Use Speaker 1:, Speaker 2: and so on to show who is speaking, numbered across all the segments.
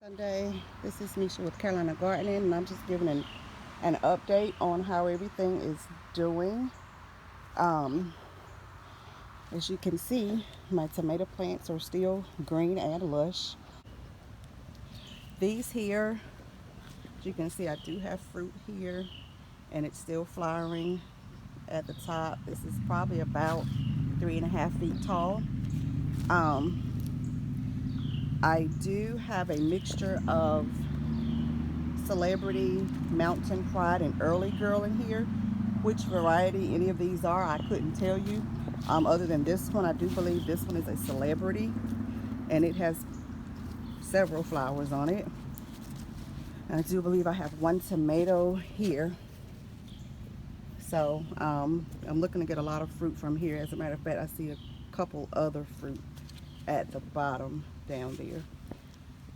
Speaker 1: Sunday, this is Nisha with Carolina Gardening, and I'm just giving an update on how everything is doing. As you can see, my tomato plants are still green and lush. These here, as you can see, I do have fruit here, and it's still flowering at the top. This is probably about 3.5 feet tall. I do have a mixture of Celebrity, Mountain Pride, and Early Girl in here. Which variety any of these are, I couldn't tell you. Other than this one, I do believe this one is a Celebrity, and it has several flowers on it. And I do believe I have one tomato here. So I'm looking to get a lot of fruit from here. As a matter of fact, I see a couple other fruit at the bottom down there.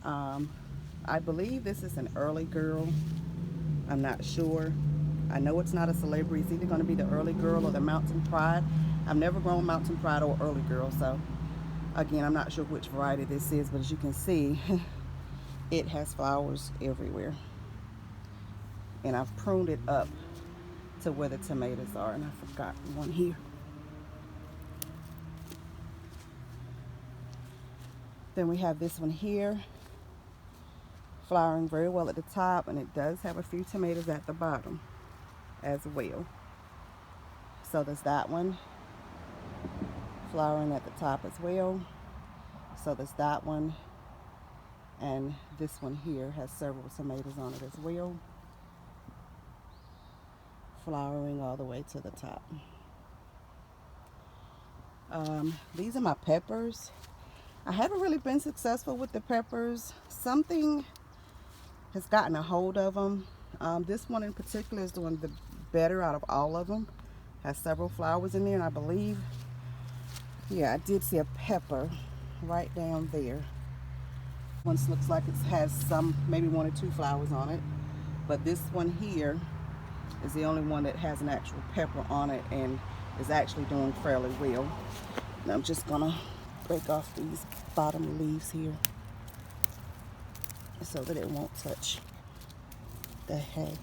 Speaker 1: I believe this is an Early Girl. I'm not sure. I know it's not a Celebrity. It's either going to be the Early Girl or the Mountain Pride. I've never grown Mountain Pride or Early Girl, so again, I'm not sure which variety this is, but as you can see, it has flowers everywhere. And I've pruned it up to where the tomatoes are, and I forgot one here. Then we have this one here, flowering very well at the top, and it does have a few tomatoes at the bottom as well. So there's that one flowering at the top as well. So there's that one, and this one here has several tomatoes on it as well, flowering all the way to the top. These are my peppers. I haven't really been successful with the peppers. Something has gotten a hold of them. This one in particular is doing the better out of all of them. Has several flowers in there, and I believe, yeah, I did see a pepper right down there. One looks like it has some, maybe 1 or 2 flowers on it, but this one here is the only one that has an actual pepper on it and is actually doing fairly well. And I'm just gonna break off these bottom leaves here so that it won't touch the hay.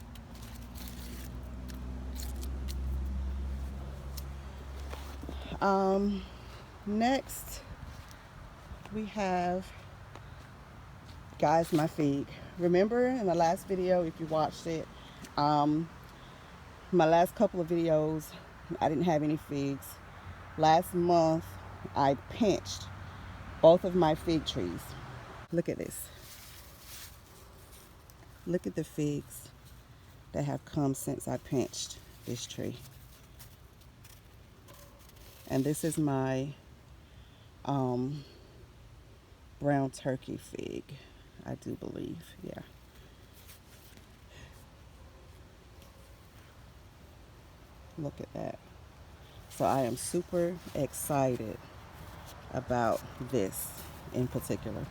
Speaker 1: Next we have, guys, my fig. Remember in the last video, if you watched it, my last couple of videos, I didn't have any figs. Last month I pinched both of my fig trees. Look at this. Look at the figs that have come since I pinched this tree. And this is my brown turkey fig, I do believe. Yeah. Look at that. So I am super excited about this in particular.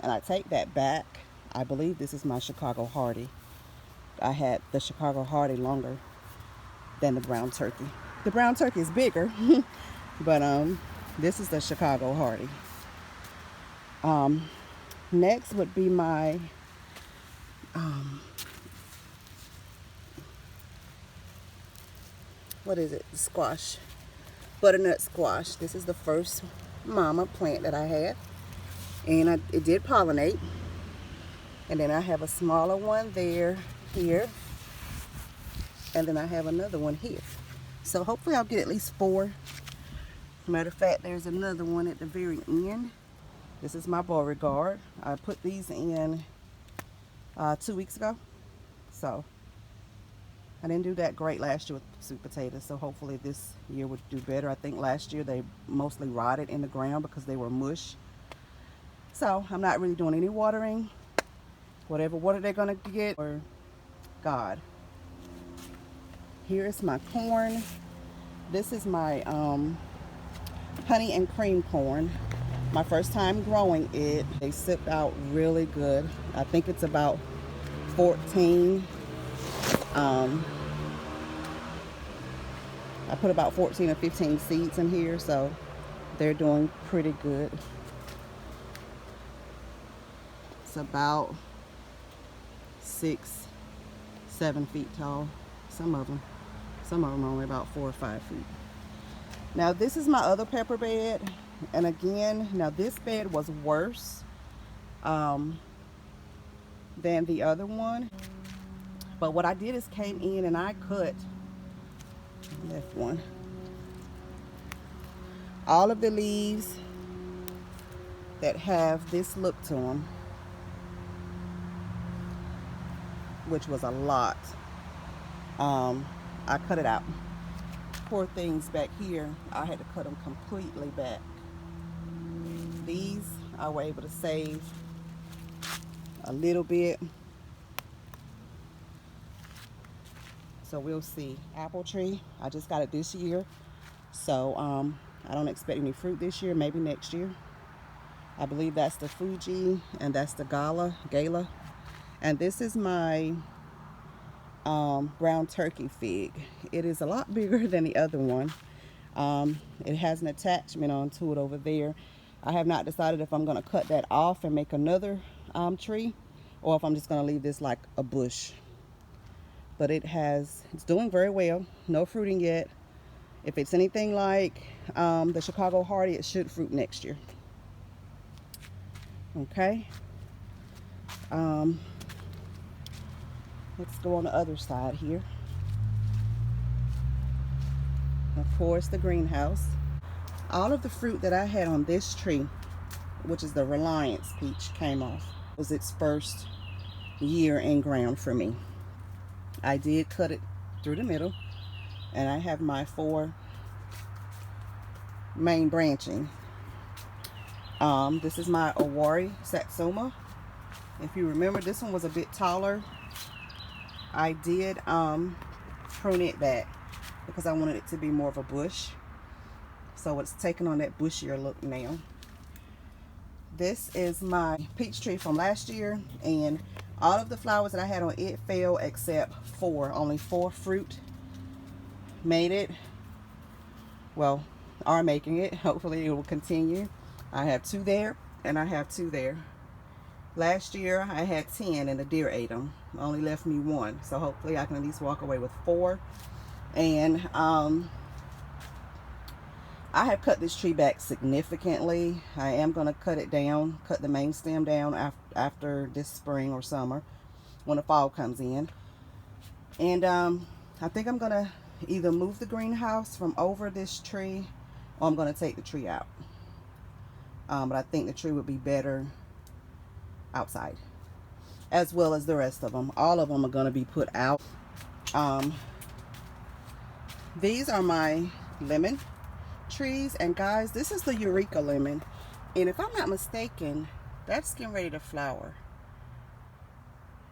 Speaker 1: And I take that back. I believe this is my Chicago Hardy. I had the Chicago Hardy longer than the brown turkey. The brown turkey is bigger, but this is the Chicago Hardy. Next would be my what is it? Squash. Butternut squash. This is the first mama plant that I had, and it did pollinate. And then I have a smaller one here, and then I have another one here. So hopefully I'll get at least 4. Matter of fact, there's another one at the very end. This is my Beauregard. I put these in 2 weeks ago. So I didn't do that great last year with sweet potatoes, so hopefully this year would do better. I think last year they mostly rotted in the ground because they were mush. So I'm not really doing any watering. Whatever water they're gonna get, or God. Here is my corn This is my honey and cream corn. My first time growing it. They sipped out really good. I think it's about 14. I put about 14 or 15 seeds in here, so they're doing pretty good. It's about 6, 7 feet tall. Some of them are only about 4 or 5 feet. Now this is my other pepper bed, and again, now this bed was worse than the other one. But what I did is came in and I cut, left one, all of the leaves that have this look to them, which was a lot. I cut it out. Poor things back here, I had to cut them completely back. These I were able to save a little bit. So we'll see. Apple tree, I just got it this year. So I don't expect any fruit this year, maybe next year. I believe that's the Fuji and that's the Gala. And this is my brown turkey fig. It is a lot bigger than the other one. It has an attachment onto it over there. I have not decided if I'm going to cut that off and make another tree, or if I'm just going to leave this like a bush. But it's doing very well. No fruiting yet. If it's anything like the Chicago Hardy, it should fruit next year. Okay. Let's go on the other side here. Of course, the greenhouse. All of the fruit that I had on this tree, which is the Reliance peach, came off. It was its first year in ground for me. I did cut it through the middle, and I have my 4 main branching. This is my Owari Satsuma. If you remember, this one was a bit taller. I did prune it back because I wanted it to be more of a bush. So it's taking on that bushier look now. This is my peach tree from last year, and all of the flowers that I had on it fell except 4. Only 4 fruit made it. Well, are making it. Hopefully it will continue. I have 2 there and I have 2 there. Last year I had 10 and the deer ate them. Only left me 1. So hopefully I can at least walk away with 4. And I have cut this tree back significantly. I am going to cut it down, cut the main stem down after this spring or summer when the fall comes in. And I think I'm going to either move the greenhouse from over this tree, or I'm going to take the tree out. But I think the tree would be better outside, as well as the rest of them. All of them are going to be put out. These are my lemon trees, and guys, this is the Eureka lemon, and if I'm not mistaken, that's getting ready to flower.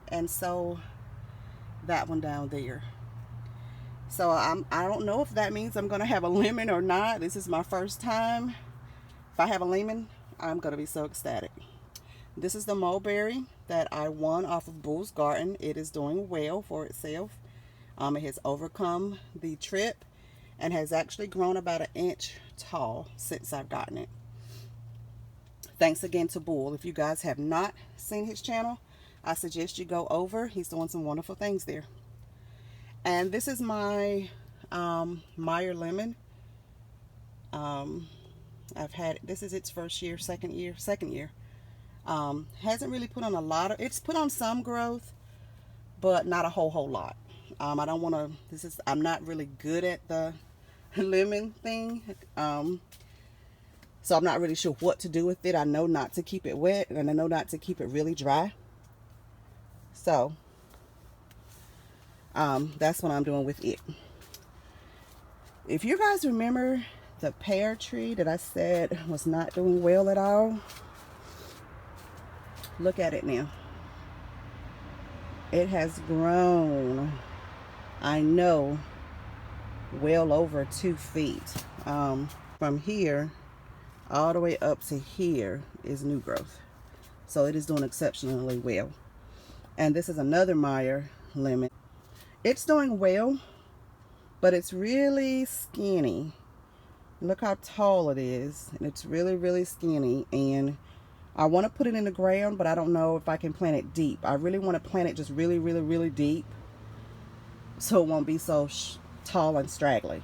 Speaker 1: And so that one down there. So I don't know if that means I'm gonna have a lemon or not. This is my first time. If I have a lemon, I'm gonna be so ecstatic. This is the mulberry that I won off of Bull's Garden. It is doing well for itself. It has overcome the trip and has actually grown about 1 inch tall since I've gotten it. Thanks again to Bull. If you guys have not seen his channel, I suggest you go over. He's doing some wonderful things there. And this is my Meyer lemon. I've had, this is its second year. Hasn't really put on a lot of, it's put on some growth, but not a whole lot. I don't want to, I'm not really good at the lemon thing. So I'm not really sure what to do with it. I know not to keep it wet, and I know not to keep it really dry. So that's what I'm doing with it. If you guys remember the pear tree that I said was not doing well at all, look at it now. It has grown. I know well over 2 feet. From here all the way up to here is new growth. So it is doing exceptionally well. And this is another Meyer lemon. It's doing well, but it's really skinny. Look how tall it is. And it's really, really skinny. And I want to put it in the ground, but I don't know if I can plant it deep. I really want to plant it just really, really, really deep, so it won't be so tall and straggly.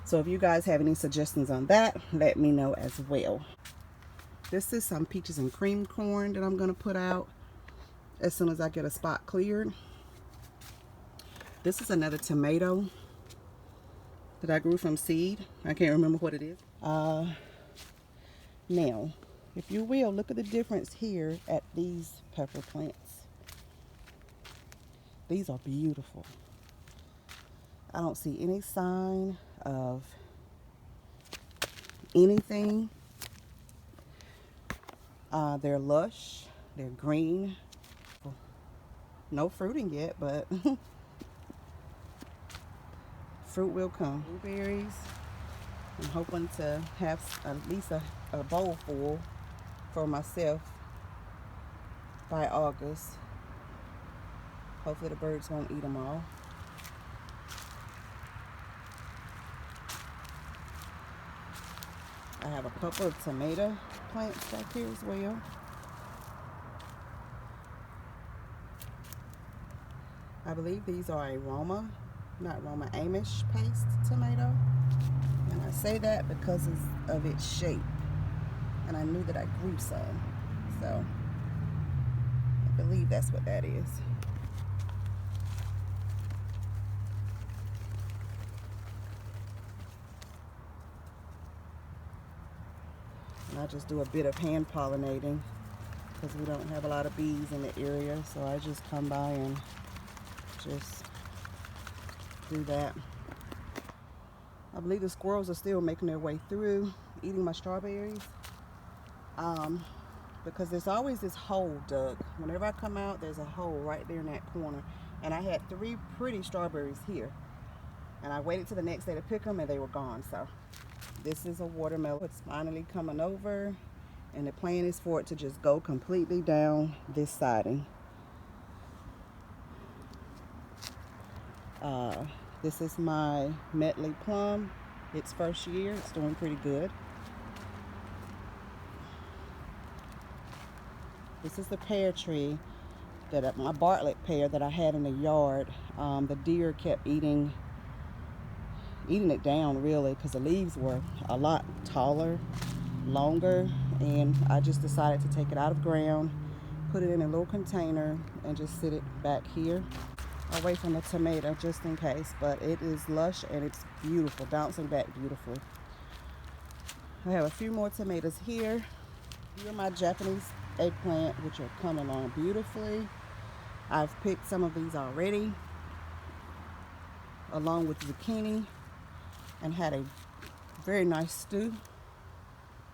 Speaker 1: So if you guys have any suggestions on that, let me know as well. This is some peaches and cream corn that I'm going to put out as soon as I get a spot cleared. This is another tomato that I grew from seed. I can't remember what it is. Now, if you will, look at the difference here at these pepper plants. These are beautiful. I don't see any sign of anything. They're lush, they're green. No fruiting yet, but fruit will come. Blueberries, I'm hoping to have at least a bowl full for myself by August. Hopefully the birds won't eat them all. I have a couple of tomato plants back here as well. I believe these are a Roma Amish paste tomato. And I say that because of its shape. And I knew that I grew some. So I believe that's what that is. And I just do a bit of hand pollinating because we don't have a lot of bees in the area. So I just come by and just do that. I believe the squirrels are still making their way through, eating my strawberries. Because there's always this hole dug. Whenever I come out, there's a hole right there in that corner. And I had 3 pretty strawberries here. And I waited till the next day to pick them and they were gone. So this is a watermelon. It's finally coming over. And the plan is for it to just go completely down this siding. This is my Medley plum. Its first year. It's doing pretty good. This is the pear tree, that my Bartlett pear that I had in the yard. The deer kept eating it down really because the leaves were a lot taller, longer, and I just decided to take it out of ground, put it in a little container, and just sit it back here away from the tomato just in case. But it is lush and it's beautiful, bouncing back beautifully. I have a few more tomatoes here. Here are my Japanese eggplant, which are coming along beautifully. I've picked some of these already, along with zucchini, and had a very nice stew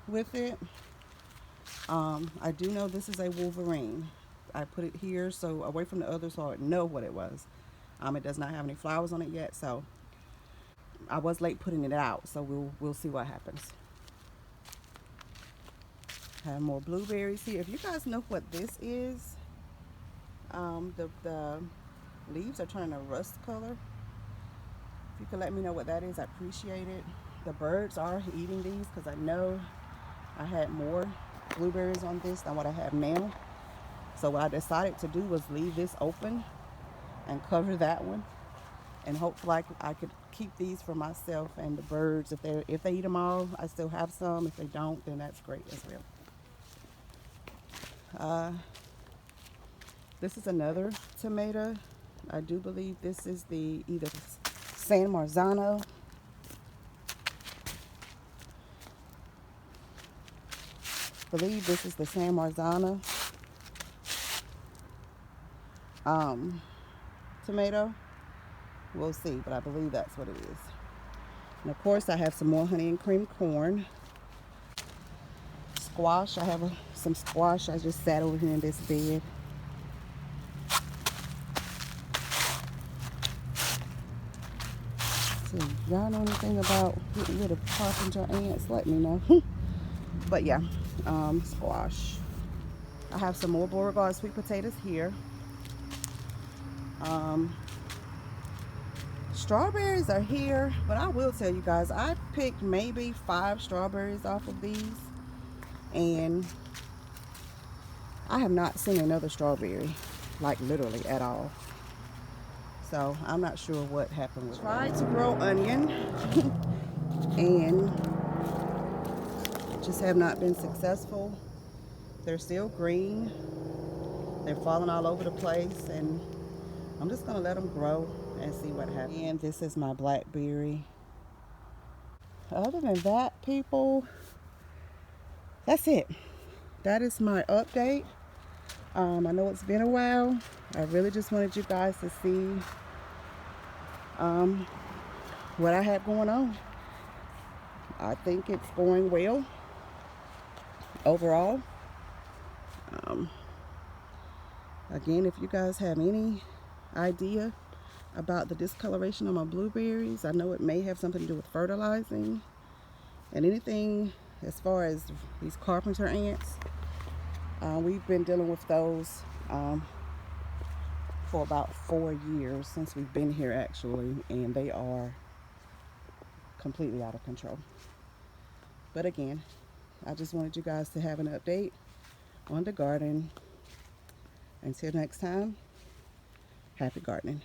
Speaker 1: with it. I do know this is a Wolverine. I put it here so away from the others so I would know what it was. It does not have any flowers on it yet, so I was late putting it out, so we'll see what happens. Have more blueberries here. If you guys know what this is, the leaves are turning a rust color. If you could let me know what that is, I appreciate it. The birds are eating these because I know I had more blueberries on this than what I have now. So what I decided to do was leave this open and cover that one, and hopefully I could keep these for myself and the birds. If they eat them all, I still have some. If they don't, then that's great as well. This is another tomato. I do believe this is the either San Marzano. I believe this is the San Marzano tomato. We'll see, but I believe that's what it is. And of course I have some more honey and cream corn. Squash, I have some squash I just sat over here in this bed. So y'all know anything about getting rid of carpenter ants, let me know. But yeah, squash. I have some more Beauregard sweet potatoes here. Strawberries are here, but I will tell you guys, I picked maybe 5 strawberries off of these, and I have not seen another strawberry, like literally at all. So I'm not sure what happened with it. Tried to grow onion and just have not been successful. They're still green. They're falling all over the place, and I'm just gonna let them grow and see what happens. And this is my blackberry. Other than that, people, that's it. That is my update. I know it's been a while. I really just wanted you guys to see what I have going on. I think it's going well overall. Again, if you guys have any idea about the discoloration of my blueberries, I know it may have something to do with fertilizing, and anything as far as these carpenter ants, we've been dealing with those for about 4 years since we've been here actually, and they are completely out of control. But again, I just wanted you guys to have an update on the garden. Until next time, happy gardening.